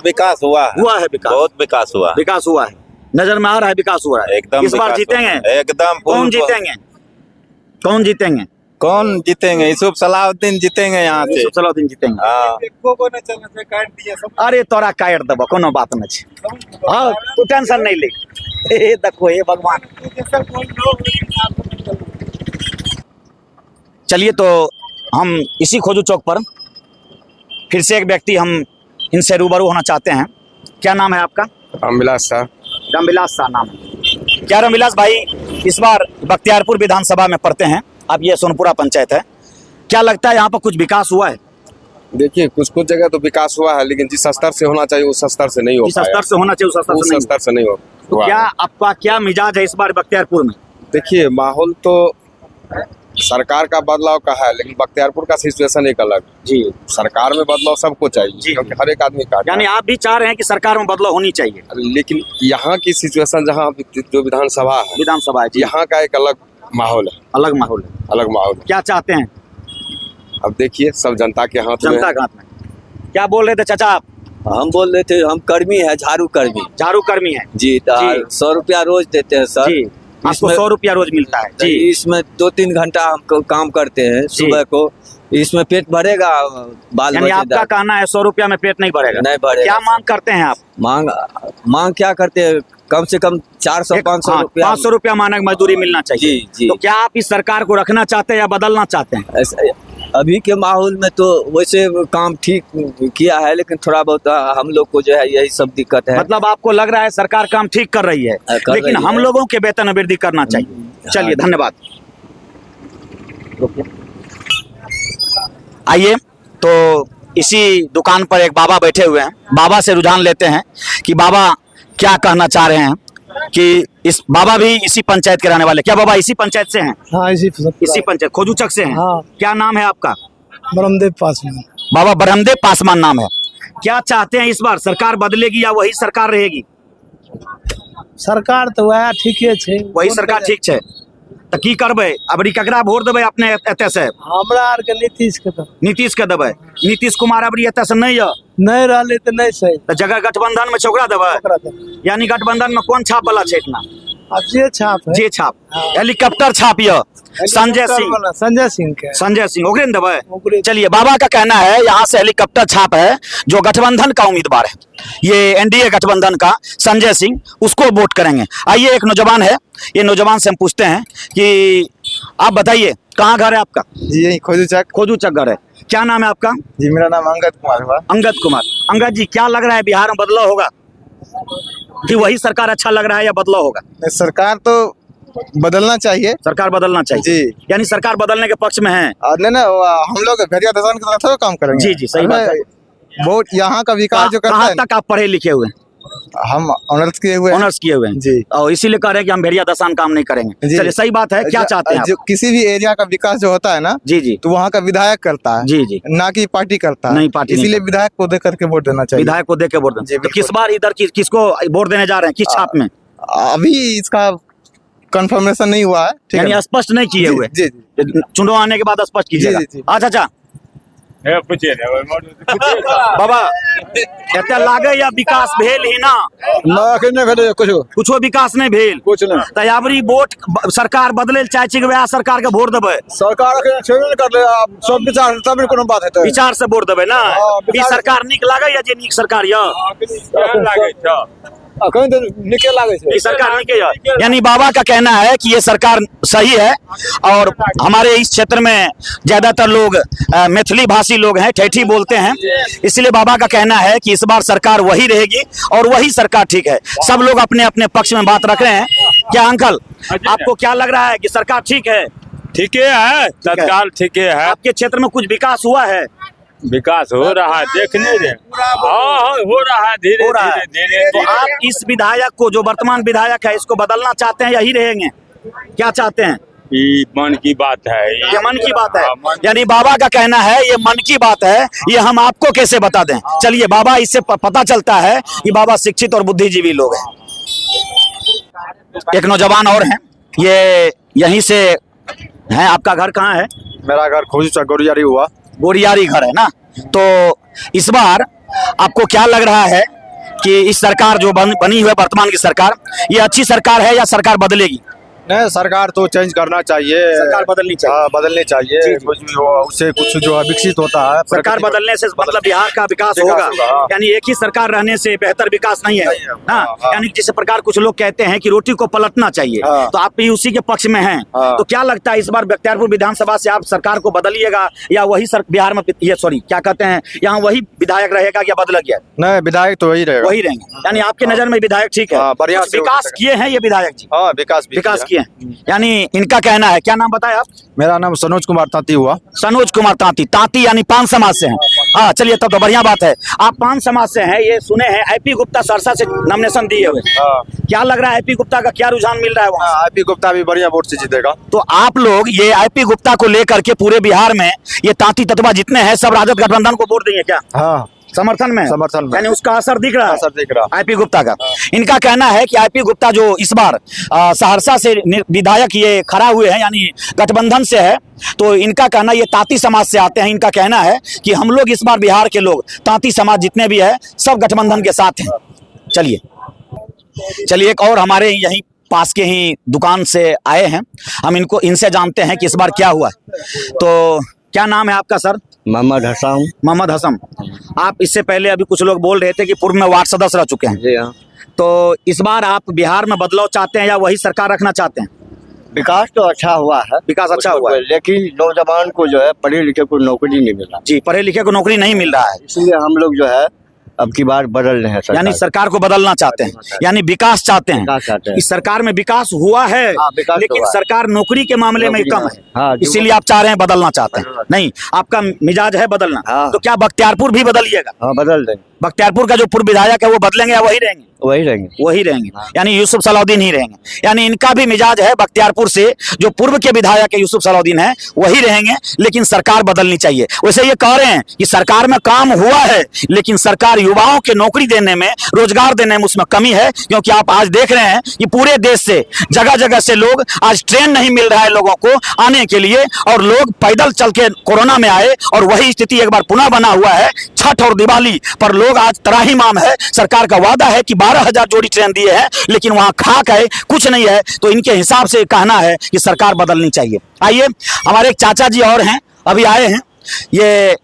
विकास हुआ है विकास, बहुत विकास हुआ। विकास हुआ है, नजर में आ रहा है विकास हुआ है। एकदम इस बार जीतेंगे, एकदम। कौन जीतेंगे, कौन जीतेंगे? कौन जीतेंगे? यूसुफ सलाहुद्दीन जीतेंगे यहाँ से। यूसुफ सलाहुद्दीन जीतेंगे। अरे तोरा काट देबो, कोनो बात नहीं छै। हाँ, तू टेंशन नहीं ले। देखो ये भगवान। चलिए तो हम इसी खोजू चौक पर फिर से एक व्यक्ति हम इनसे रूबरू होना चाहते हैं। क्या नाम है आपका? रामविलास शाह। रामविलास शाह नाम है। क्या रामविलास भाई, इस बार बख्तियारपुर विधानसभा में पढ़ते हैं, अब ये सोनपुरा पंचायत है, क्या लगता है यहाँ पर कुछ विकास हुआ है? देखिए कुछ कुछ जगह तो विकास हुआ है, लेकिन जिस स्तर से होना चाहिए उस स्तर से नहीं हो जिस स्तर से होना चाहिए उस स्तर से नहीं हो। तो क्या आपका क्या मिजाज है इस बार बख्तियारपुर में? देखिए माहौल तो सरकार का बदलाव का है, लेकिन बख्तियारपुर का सिचुएशन एक अलग जी। सरकार में बदलाव सबको चाहिए, क्योंकि हर एक आदमी का, यानी आप भी चाह रहे हैं कि सरकार में बदलाव होनी चाहिए, लेकिन यहाँ की सिचुएशन जहाँ जो विधानसभा है यहाँ का एक अलग माहौल है। अलग माहौल है, अलग माहौल। क्या चाहते हैं? अब देखिए सब जनता के हाथ में। जनता के हाथ में। क्या बोल रहे थे चाचा आप? हम बोल रहे थे हम कर्मी है, झाड़ू कर्मी। झाड़ू कर्मी है जी, 100 रुपया रोज देते हैं सर जी। आपको 100 रुपया रोज मिलता है जी। इसमें 2-3 घंटा हम काम करते हैं सुबह को, इसमें पेट भरेगा? बाल यानी आपका कहना है 100 रुपया में पेट नहीं भरेगा? नहीं भरेगा। क्या मांग करते हैं आप? मांग क्या करते हैं? कम से कम 400-500 रुपया, 500 रुपया मानक मजदूरी मिलना चाहिए जी। तो क्या आप इस सरकार को रखना चाहते हैं या बदलना चाहते हैं? अभी के माहौल में तो वैसे काम ठीक किया है, लेकिन थोड़ा बहुत हम लोग को जो है यही सब दिक्कत है। मतलब आपको लग रहा है सरकार काम ठीक कर रही है, लेकिन हम लोगों के वेतन में वृद्धि करना चाहिए। चलिए धन्यवाद। आइए तो इसी दुकान पर एक बाबा बैठे हुए हैं, बाबा से रुझान लेते हैं कि बाबा क्या कहना चाह रहे हैं। कि इस बाबा भी इसी पंचायत के रहने वाले। क्या बाबा इसी पंचायत से हैं? हाँ, इसी पंचायत खोजूचक से हैं। हाँ। क्या नाम है आपका? ब्रह्मदेव पासवान। बाबा ब्रह्मदेव पासवान नाम है। क्या चाहते हैं इस बार सरकार बदलेगी या वही सरकार रहेगी? सरकार तो वह ठीक है, वही सरकार ठीक है तो की करबे? अबरी ककरा वोट देबे अपने एते से? हमरा आर के नीतीश के देबे। नीतीश कुमार अबरी एते से नहीं रहले तो नहीं सही तो जगह गठबंधन में छोकरा देबे। यानी गठबंधन में कौन छाप वाला छै इतना? अब जे छाप है, जे छाप हेलीकॉप्टर छाप ये संजय सिंह ओकरे देबे। चलिए बाबा का कहना है यहाँ से हेलीकॉप्टर छाप है जो गठबंधन का उम्मीदवार है, ये एनडीए गठबंधन का संजय सिंह, उसको वोट करेंगे। आइए एक नौजवान है, ये नौजवान से हम पूछते हैं कि आप बताइए कहाँ घर है आपका? जी यही खोजूचक घर है। क्या नाम है आपका? जी मेरा नाम अंगद कुमार हुआ। अंगद कुमार। अंगद जी क्या लग रहा है बिहार में बदलाव होगा कि वही सरकार अच्छा लग रहा है या बदलाव होगा? सरकार तो बदलना चाहिए। सरकार बदलना चाहिए जी। यानी सरकार बदलने के पक्ष में है? नहीं ना, हम लोग भेड़िया दसान की तरफ काम करेंगे। जी जी सही बात है। बहुत यहाँ का विकास जो करता है। कहाँ तक आप पढ़े लिखे हुए? हम ऑनर्स किए हुए हैं जी। और इसीलिए कह रहे हैं कि हम भेड़िया दसान काम नहीं करेंगे। चलिए सही बात है। क्या चाहते हैं? जो किसी भी एरिया का विकास जो होता है ना जी जी, तो वहाँ का विधायक करता है जी, ना कि पार्टी करता है। नहीं पार्टी, इसीलिए विधायक को दे करके वोट देना चाहिए। विधायक को दे के वोट देना। तो किस बार इधर किसको वोट देने जा रहे हैं, किस छाप में? अभी इसका कंफर्मेशन नहीं हुआ है, यानी स्पष्ट नहीं किए हुए जी। चुनाव आने के बाद स्पष्ट कीजिएगा। अच्छा अच्छा बाबा एते लागे या विकास भेल ही ना? कुछो विकास नहीं भेल, कुछ नहीं। तैयारी वोट सरकार बदले चाहे छी वह सरकार के वोट देबे? सरकार के छेबे नहीं करले, अब सब विचार तब कोनो बात है, विचार से वोट देबे ना। ई सरकार निक लागे या जे निक सरकार या लागे छ? अखन तो निके लागे छै सरकार निके या। यानी बाबा का कहना है कि ये सरकार सही है और हमारे इस क्षेत्र में ज्यादातर लोग मैथिली भाषी लोग हैं, ठेठी बोलते हैं, इसलिए बाबा का कहना है कि इस बार सरकार वही रहेगी और वही सरकार ठीक है। सब लोग अपने अपने पक्ष में बात रख रहे हैं। क्या अंकल आपको क्या लग रहा है कि सरकार ठीक है? ठीक है, तत्काल ठीक है। आपके क्षेत्र में कुछ विकास हुआ है? विकास हो रहा है, देखने दे। हाँ हो रहा है, धीरे धीरे। तो आप इस विधायक को, जो वर्तमान विधायक है, इसको बदलना चाहते हैं, यही रहेंगे? क्या चाहते हैं? ये मन की बात है, ये मन की बात है। यानी बाबा का कहना है ये मन की बात है, ये हम आपको कैसे बता दें? चलिए बाबा, इससे पता चलता है कि बाबा शिक्षित और बुद्धिजीवी लोग हैं। एक नौजवान और हैं, ये यहीं से हैं। आपका घर कहाँ है? मेरा घर खोजूचक गोरियारी हुआ। गोरियारी घर है ना। तो इस बार आपको क्या लग रहा है कि इस सरकार जो बनी हुई है वर्तमान की सरकार, ये अच्छी सरकार है या सरकार बदलेगी? नहीं, सरकार तो चेंज करना चाहिए। सरकार बदलनी चाहिए। हाँ, बदलनी चाहिए। कुछ भी हो, उससे कुछ जो है विकसित होता है। सरकार बदलने से मतलब बिहार का विकास होगा। होगा। यानी एक ही सरकार रहने से बेहतर विकास नहीं है। हाँ, यानी जिस प्रकार कुछ लोग कहते हैं कि रोटी को पलटना चाहिए, हाँ। तो आप भी उसी के पक्ष में हैं। हाँ। तो क्या लगता है इस बार बख्तियारपुर विधानसभा से आप सरकार को बदलिएगा या वही बिहार में ये सॉरी क्या कहते हैं यहाँ वही विधायक रहेगा या बदल गया? नहीं, विधायक तो वही रहेगा। वही रहेंगे। यानी आपके नजर में विधायक ठीक है? हाँ, बढ़िया कुछ से विकास किए हैं ये विधायक जी? हाँ, विकास किए हैं। यानी इनका कहना है, क्या नाम बताया आप? मेरा नाम सनोज कुमार तांती हुआ। सनोज कुमार तांती। तांती यानी पान समाज से हैं। हाँ, चलिए तब तो बढ़िया बात है। आप पान समाज से हैं, ये सुने हैं आईपी गुप्ता सहरसा से नॉमिनेशन दिए हुए। क्या लग रहा है आईपी गुप्ता का क्या रुझान मिल रहा है वहाँ? आईपी गुप्ता भी बढ़िया वोट से जीतेगा। तो आप लोग ये आईपी गुप्ता को लेकर के पूरे बिहार में ये तांती तत्वा जितने हैं सब राजद गठबंधन को वोट देंगे क्या? हाँ, समर्थन में? समर्थन में। यानी उसका असर दिख रहा है? असर दिख रहा है। आईपी गुप्ता का। इनका कहना है कि आईपी गुप्ता जो इस बार सहरसा से विधायक ये खड़ा हुए हैं यानी गठबंधन से है, तो इनका कहना ये तांती समाज से आते हैं। इनका कहना है कि हम लोग इस बार बिहार के लोग तांती समाज जितने भी है सब गठबंधन के साथ हैं। चलिए एक और हमारे यहीं पास के ही दुकान से आए हैं, हम इनसे जानते हैं कि इस बार क्या हुआ है। तो क्या नाम है आपका सर? मोहम्मद हसन। मोहम्मद हसन। आप इससे पहले अभी कुछ लोग बोल रहे थे कि पूर्व में वार्ड सदस्य रह चुके हैं। जी हाँ। तो इस बार आप बिहार में बदलाव चाहते हैं या वही सरकार रखना चाहते हैं? विकास तो अच्छा हुआ है। विकास अच्छा हुआ है, लेकिन नौजवान को जो है पढ़े लिखे को नौकरी नहीं मिला। जी, पढ़े लिखे को नौकरी नहीं मिल रहा है, इसलिए हम लोग जो है अब की बार बदल रहे हैं सरकार। यानी सरकार को बदलना चाहते हैं, यानी विकास चाहते हैं। विकास चाहते हैं। इस सरकार में विकास हुआ है, हाँ, विकास लेकिन हुआ है। सरकार नौकरी के मामले में कम है। हाँ, इसीलिए आप चाह रहे हैं बदलना चाहते हैं। नहीं, आपका मिजाज है बदलना। हाँ। तो क्या बख्तियारपुर भी बदलिएगा? हाँ, बदल देंगे। बख्तियारपुर का जो पूर्व विधायक है वो बदलेंगे या वही रहेंगे? वही रहेंगे। वही रहेंगे। यानी यूसुफ सलाउद्दीन ही रहेंगे। यानी इनका भी मिजाज है बख्तियारपुर से जो पूर्व के विधायक है यूसुफ सलाउद्दीन है वही रहेंगे, लेकिन सरकार बदलनी चाहिए। वैसे ये कह रहे हैं कि सरकार में काम हुआ है, लेकिन सरकार युवाओं के नौकरी देने में, रोजगार देने में उसमें कमी है। क्योंकि आप आज देख रहे हैं कि पूरे देश से जगह जगह से लोग, आज ट्रेन नहीं मिल रहा है लोगों को आने के लिए, और लोग पैदल चल के कोरोना में आए, और वही स्थिति एक बार पुनः बना हुआ है। छठ और दिवाली पर लोग आज त्राहिमाम है। सरकार का वादा है कि 12,000 जोड़ी ट्रेन दिए हैं, लेकिन वहां खाक है, कुछ नहीं है। तो इनके हिसाब से कहना है कि सरकार बदलनी चाहिए। आइए, हमारे एक चाचा जी और हैं, अभी आए हैं। ये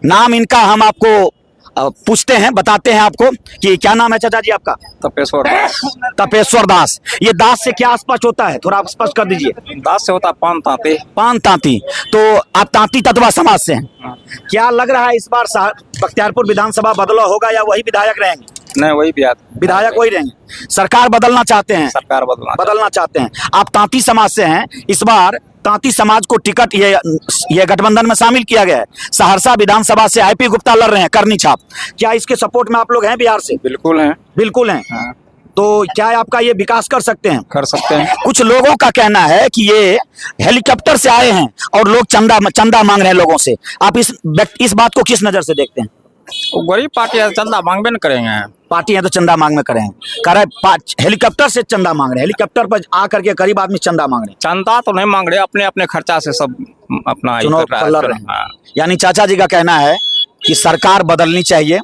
नाम इनका हम आपको पूछते हैं, बताते हैं आपको कि क्या नाम है चाचा जी आपका? तपेश्वर दास। तपेश्वर दास। ये दास से क्या स्पष्ट होता है, थोड़ा आप स्पष्ट कर दीजिए। दास से होता पान तांती। पान तांती। तो आप तांती तत्वा समाज से हैं। क्या लग रहा है इस बार बख्तियारपुर विधानसभा बदलाव होगा या वही विधायक रहेंगे? नहीं, वही विधायक वही रहेंगे। सरकार बदलना चाहते हैं? सरकार बदलना चाहते हैं। आप तांती समाज से हैं, इस बार तांती समाज को टिकट ये गठबंधन में शामिल किया गया है। सहरसा विधानसभा से आईपी गुप्ता लड़ रहे हैं, करनी छाप। क्या इसके सपोर्ट में आप लोग हैं बिहार से? बिल्कुल हैं। बिल्कुल हैं। हाँ। तो क्या आपका ये विकास कर सकते हैं? कर सकते हैं। कुछ लोगों का कहना है कि ये हेलीकॉप्टर से आए हैं और लोग चंदा मांग रहे हैं लोगों से। आप इस बात को किस नजर से देखते हैं? वो गरीब पार्टी है, चंदा मांगबे न करेंगे। पार्टी है तो चंदा मांग में करें। कह रहे हेलीकॉप्टर से चंदा मांग रहे हैं, हेलीकॉप्टर पर आकर के गरीब आदमी चंदा मांग रहे हैं। चंदा तो नहीं मांग रहे, अपने अपने खर्चा से सब अपना चुनाव लड़ रहे हैं। यानी चाचा जी का कहना है कि सरकार बदलनी चाहिए,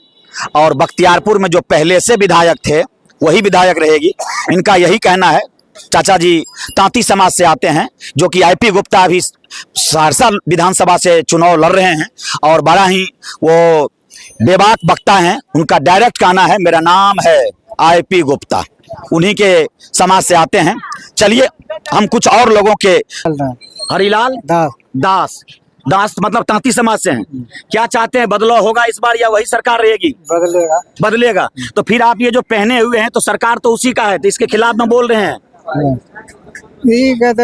और बख्तियारपुर में जो पहले से विधायक थे वही विधायक रहेगी। इनका यही कहना है। चाचा जी तांती समाज से आते हैं, जो कि आईपी गुप्ता अभी सहरसा विधानसभा से चुनाव लड़ रहे हैं, और बड़ा ही वो बेबाक वक्ता हैं। उनका डायरेक्ट कहना है मेरा नाम है आईपी गुप्ता। उन्हीं के समाज से आते हैं। चलिए हम कुछ और लोगों के। हरिलाल दास। दास मतलब तांती समाज से हैं। क्या चाहते हैं, बदलाव होगा इस बार या वही सरकार रहेगी? बदलेगा। तो फिर आप ये जो पहने हुए हैं तो सरकार तो उसी का है, तो इसके खिलाफ में बोल रहे हैं?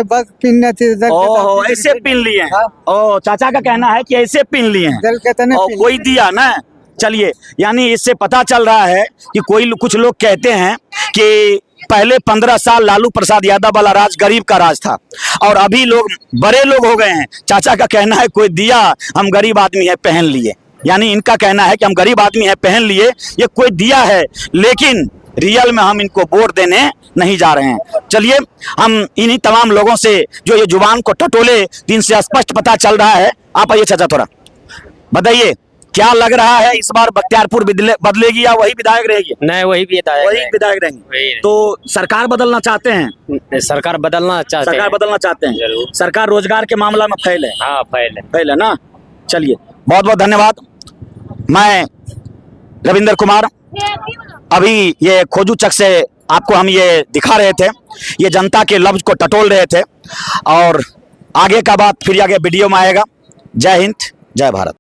बस पिन ओहो, ऐसे पिन लिए हैं। ओ, चाचा का कहना है कि ऐसे पिन लिए हैं और कोई दिया ना। चलिए, यानी इससे पता चल रहा है कि कुछ लोग कहते हैं कि पहले 15 साल लालू प्रसाद यादव वाला राज गरीब का राज था, और अभी लोग बड़े लोग हो गए हैं। चाचा का कहना है कोई दिया, हम गरीब आदमी है पहन लिए। यानी इनका कहना है कि हम गरीब आदमी है पहन लिए, ये कोई दिया है, लेकिन रियल में हम इनको वोट देने नहीं जा रहे हैं। चलिए, हम इन्हीं तमाम लोगों से जो ये जुबान को टटोले, जिनसे स्पष्ट पता चल रहा है। आप आइए चाचा, थोड़ा बताइए क्या लग रहा है इस बार बख्तियारपुर बदलेगी या वही विधायक रहेगी? नहीं वही भी वही विधायक रहेंगे। तो सरकार बदलना चाहते हैं? सरकार बदलना चाहते सरकार बदलना चाहते हैं। सरकार रोजगार के मामला में फेल है। हाँ फेल है ना। चलिए बहुत बहुत धन्यवाद। मैं रविंदर कुमार, अभी ये खोजूचक से आपको हम ये दिखा रहे थे, ये जनता के लफ्ज को टटोल रहे थे, और आगे का बात फिर आगे वीडियो में आएगा। जय हिंद, जय भारत।